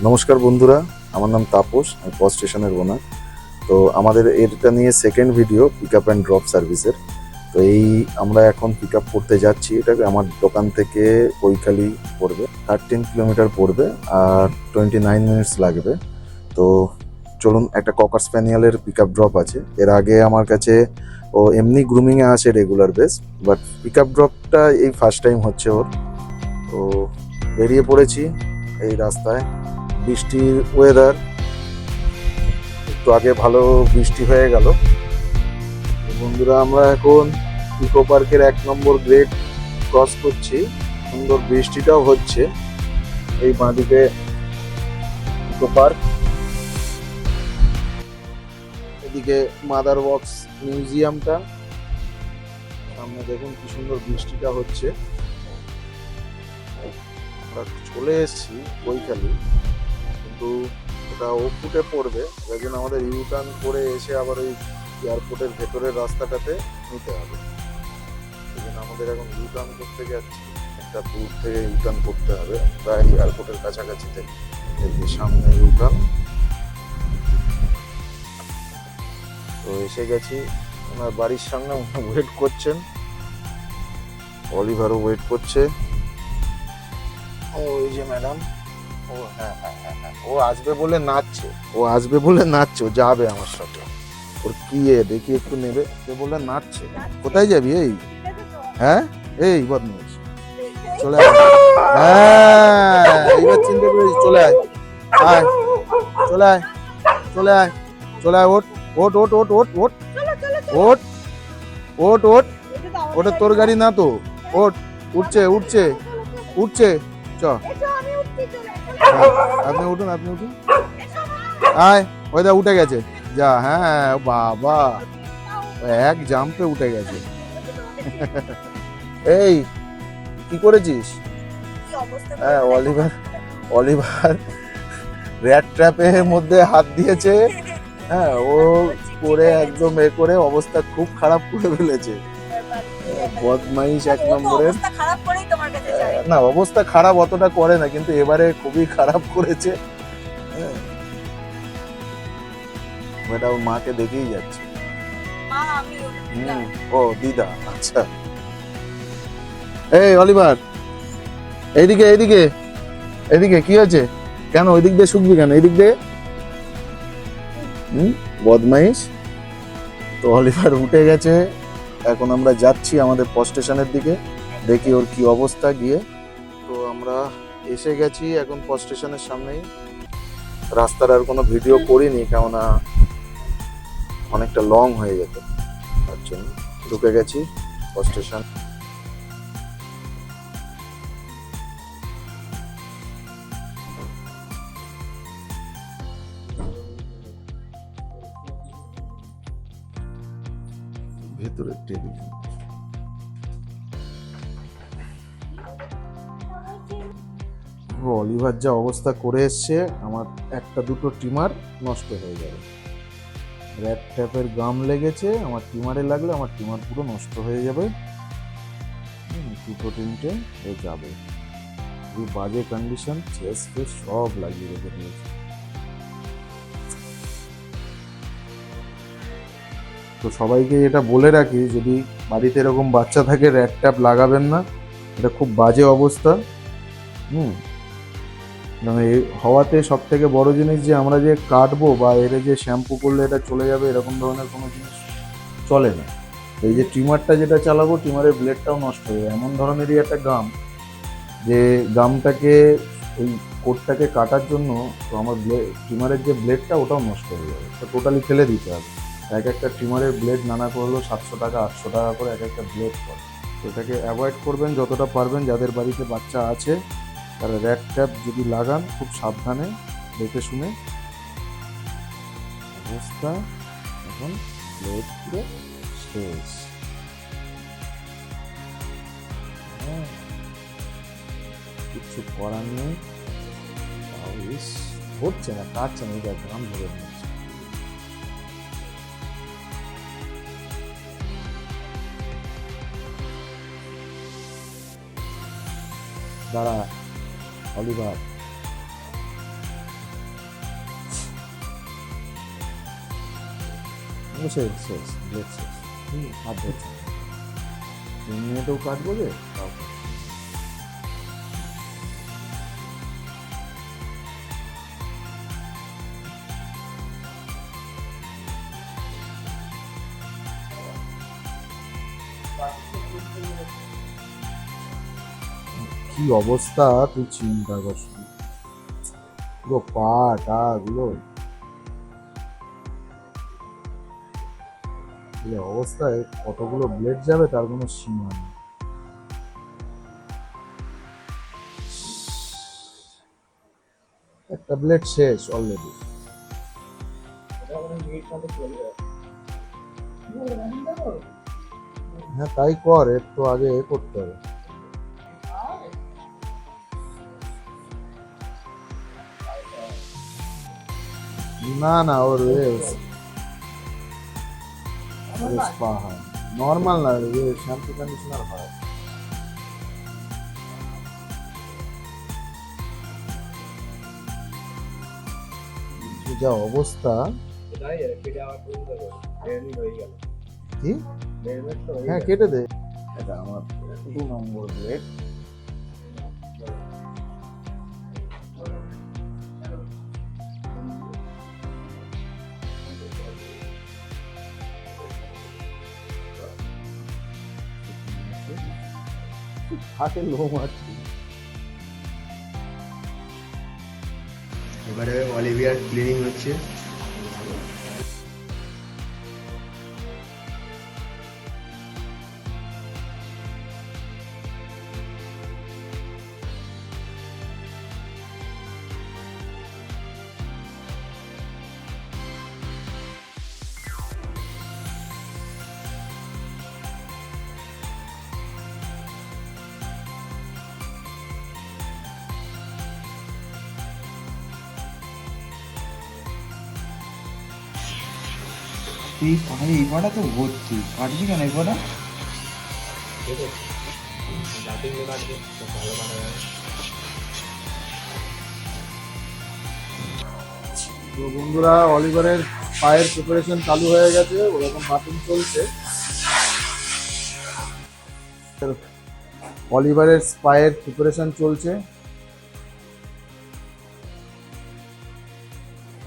নমস্কার বন্ধুরা, আমার নাম তাপস, আমি পজ স্টেশনের ওনার। তো আমাদের এটা নিয়ে second video pick up and drop সার্ভিসের। তো আমরা এখন পিক আপ করতে যাচ্ছি। এটা আমার দোকান থেকে কৈখালি পড়বে, 13 কিলোমিটার পড়বে আর 29 মিনিটস লাগবে। তো চলুন, একটা ককার স্প্যানিয়ালের পিক আপ ড্রপ আছে। এর আগে আমার কাছে ও এমনি গ্রুমিংয়ে আসে regular base, but pick up ড্রপটা এই ফার্স্ট টাইম হচ্ছে ওর। তো বেরিয়ে পড়েছি এই রাস্তায়। বৃষ্টির ওয়েদার, একটু আগে ভালো বৃষ্টি হয়ে গেল। বন্ধুরা, আমরা এখন ইকো পার্কের 1 নম্বর গ্রেড ক্রস করছি। সুন্দর বৃষ্টিটাও হচ্ছে। এই বাঁদিকে ইকো পার্ক, এদিকে মাদার ওয়ার্কস মিউজিয়ামটা। সামনে দেখুন কি সুন্দর বৃষ্টিটা হচ্ছে। আমরা চলে এসেছি কৈখালি, কিন্তু ওটা ও ফুটে পড়বে, যার জন্য আমাদের ইউটার্ন করে এসে আবার ওই এয়ারপোর্টের ভেতরের রাস্তাটাতে নিতে হবে। সেই জন্য আমাদের এখন ইউটার্ন করতে যাচ্ছি। একটা দূর থেকে ইউটার্ন করতে হবে, প্রায় এয়ারপোর্টের কাছাকাছিতে। এই যে সামনে ইউটার্ন। তো এসে গেছি, ওনার বাড়ির সামনে ওয়েট করছেন। অলিভারও ওয়েট করছে। ওই যে ম্যাডাম, ও হ্যাঁ হ্যাঁ হ্যাঁ হ্যাঁ, ও আসবে বলে নাচছে। ও যাবে আমার সাথে। ওর কি দেখি একটু নেবে, সে বলে নাচছে। কোথায় যাবি? এই হ্যাঁ, এই বদমাইশ, চলে আয়। হ্যাঁ, এইবার চিনতে পেরেছি। চলে আয়, আয়, চলে আয়, চলে আয়, চলে আয়। ওঠ ওঠ ওঠ ওঠ ওঠ ওঠ ওঠ ওঠ ওঠ। ওটা তোর গাড়ি না তো। ওঠ, উঠছে উঠছে উঠছে। চ, আপনি উঠুন, আপনি উঠুন। আয়, ওইটা উঠে গেছে। যা, হ্যাঁ বাবা, এক জাম্পে উঠে গেছে। এই কি করেছিস? হ্যাঁ, অলিভার অলিভার র্যাট ট্র্যাপের মধ্যে হাত দিয়েছে। হ্যাঁ, ও করে একদম করে অবস্থা খুব খারাপ করে ফেলেছে। বদমাইশ 1 নম্বরের। না, অবস্থা খারাপ অতটা করে না, কিন্তু এবারে খুবই খারাপ করেছে। ম্যাডাম মাকে দেখেই যাচ্ছে। ও দিদা, আচ্ছা। এই অলিভার, এইদিকে এইদিকে এইদিকে, কি হয়েছে? কেন ওই দিক দিয়ে শুকবি কেন? এইদিক দিয়ে। বদমাইশ। তো অলিভার উঠে গেছে। এখন আমরা যাচ্ছি আমাদের পজ স্টেশনের দিকে, দেখি ওর কি অবস্থা গিয়ে। তো আমরা এসে গেছি এখন পজ স্টেশনের সামনেই। রাস্তার আর কোনো ভিডিও করিনি, কেননা অনেকটা লং হয়ে যেত, তার জন্য। ঢুকে গেছি পজ স্টেশন। ভেতরে টেবিল। অলিভার যা অবস্থা করে এসছে, আমার একটা দুটো টিমার নষ্ট হয়ে যাবে। র্যাট ট্যাপের গাম লেগেছে, আমার টিমারে লাগলে আমার টিমার পুরো নষ্ট হয়ে যাবে। দুটো তিনটে এ যাবে। খুবই বাজে কন্ডিশন, চেস ফেস সব লাগিয়ে রেখে দিয়েছে। তো সবাইকে এটা বলে রাখি, যদি বাড়িতে এরকম বাচ্চা থাকে, র্যাট ট্যাপ লাগাবেন না। এটা খুব বাজে অবস্থা। মানে হওয়াতে সব থেকে বড় জিনিস, যে আমরা যে কাটবো বা এর যে শ্যাম্পু করলে এটা চলে যাবে, এরকম ধরনের কোনো জিনিস চলে না। এই যে ট্রিমারটা যেটা চালাবো, ট্রিমারের ব্লেডটাও নষ্ট হয়ে যায়। এমন ধরনেরই একটা গাম, যে গামটাকে, ওই কোটটাকে কাটার জন্য, তো আমার ট্রিমারের যে ব্লেডটা, ওটাও নষ্ট হয়ে যাবে। তো টোটালি ফেলে দিতে হবে। এক একটা ট্রিমারের ব্লেড নানা করলো 700 টাকা 800 টাকা করে এক একটা ব্লেড পড়ে। তো এটাকে অ্যাভয়েড করবেন যতটা পারবেন। যাদের বাড়িতে বাচ্চা আছে, তারা র্যাট ট্যাপ যদি লাগান, খুব সাবধানে দেখে শুনে। অবস্থা এখন ব্লেড পুরো শেষ। কিচ্ছু করার নেই। হচ্ছে না, কাটছে না, এটা গ্রাম ধরে নিচ্ছে। দাঁড়া অলিভার, শেষ শেষ ব্লেড শেষ। হাত ধরছে 2 মিনিটেও কাটবো যে তাও কি অবস্থা তুই চিন্তা করছ, পুরো পা টা গুলো এই অবস্থায় কতগুলো ব্লেড যাবে তার কোনো সীমা নেই। একটা ব্লেড শেষ অলরেডি। হ্যাঁ তাই কর, একটু আগে করতে হবে। না না ওর স্পা হয়, নর্মাল না, শ্যাম্পু কন্ডিশনার হয়। যা অবস্থা কি, হ্যাঁ কেটে দে। এটা আমার 2 নম্বর ব্লেড। হাতে লোম আছে। এবারে অলিভিয়ার ক্লিনিং হচ্ছে। এই পাহাড়ে এই পাটা তো ভর্তি, কাটবি কেন এই পাটা? তো বন্ধুরা অলিভারের পায়ের প্রিপারেশন চালু হয়ে গেছে, ওরকম বাটিং চলছে। অলিভারের পায়ের প্রিপারেশন চলছে,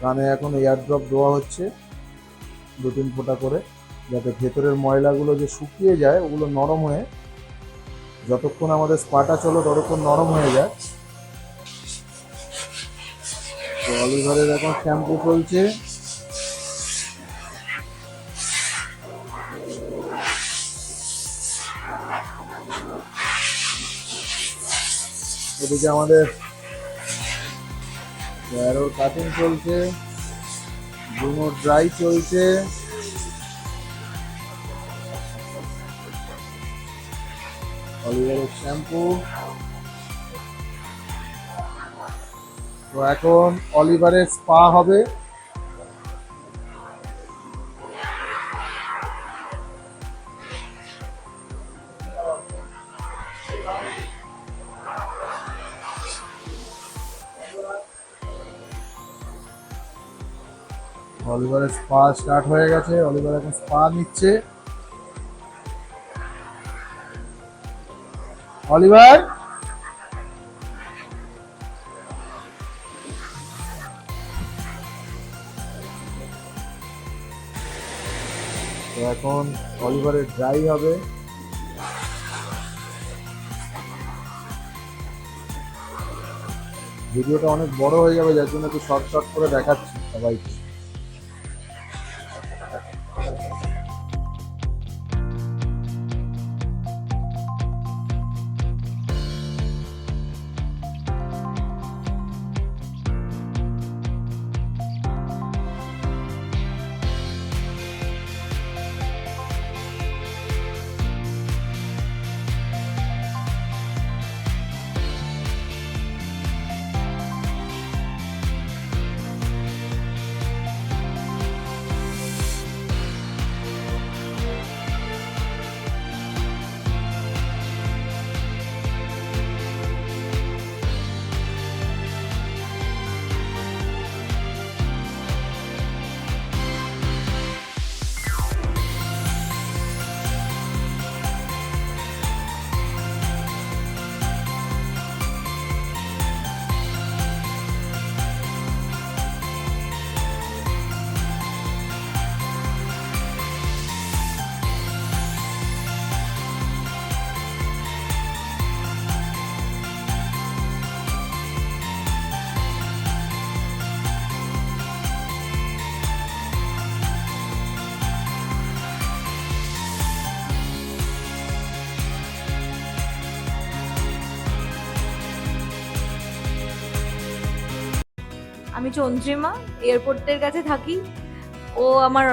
কানে এখন এয়ার ড্রপ দেওয়া হচ্ছে 2-3 ফোঁটা করে, যাতে ভেতরের ময়লাগুলো যে শুকিয়ে যায় ওগুলো নরম হয়ে, যতক্ষণ আমাদের স্পাটা চলো ততক্ষণ নরম হয়ে যায়। তো অলিভারের এখন শ্যাম্পু চলছে। এদিকে আমাদের হেয়ার কাটিং চলছে, ব্রুনো ড্রাই চলছে। অলিভারের শ্যাম্পু। তো এখন অলিভারের স্পা হবে। অলিভারের স্পা স্টার্ট হয়ে গেছে, অলিভার এখন স্পা নিচ্ছে। অলিভার তো এখন অলিভারের ড্রাই হবে। ভিডিওটা অনেক বড় হয়ে যাবে, যার জন্য একটু শর্ট শর্ট করে দেখাচ্ছি সবাইকে। আমি চন্দ্রিমা, এয়ারপোর্টের কাছে থাকি। ও আমার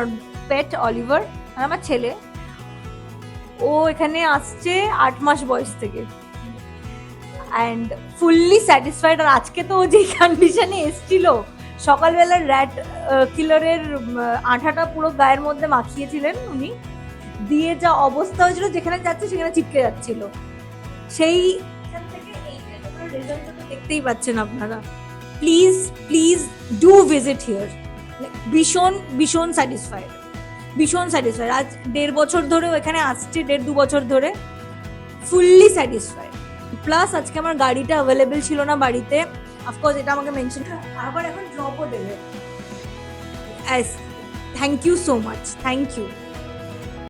পেট অলিভার আর আমার ছেলে। ও এখানে আসছে 8 মাস বয়স থেকে অ্যান্ড ফুললি স্যাটিসফাইড। আর আজকে তো ও যে কন্ডিশনে এসছিল, সকালবেলা র্যাট কিলারের আঠাটা পুরো গায়ের মধ্যে মাখিয়েছিলেন উনি, দিয়ে যা অবস্থা হয়েছিল, যেখানে যাচ্ছে সেখানে চিপকে যাচ্ছিল। সেই থেকে এই রেজাল্টটা তো দেখতেই পাচ্ছেন আপনারা। Please please do visit here. ভীষণ ভীষণ স্যাটিসফাইড, ভীষণ স্যাটিসফাইড। আজ 1.5 বছর ধরেও এখানে আসছে, 1.5-2 বছর ধরে ফুললি স্যাটিসফাইড। প্লাস আজকে আমার গাড়িটা অ্যাভেলেবেল ছিল না বাড়িতে, অফকোর্স এটা আমাকে মেনশন, আবার এখন ড্রপও দেবে। Thank you so much, thank you.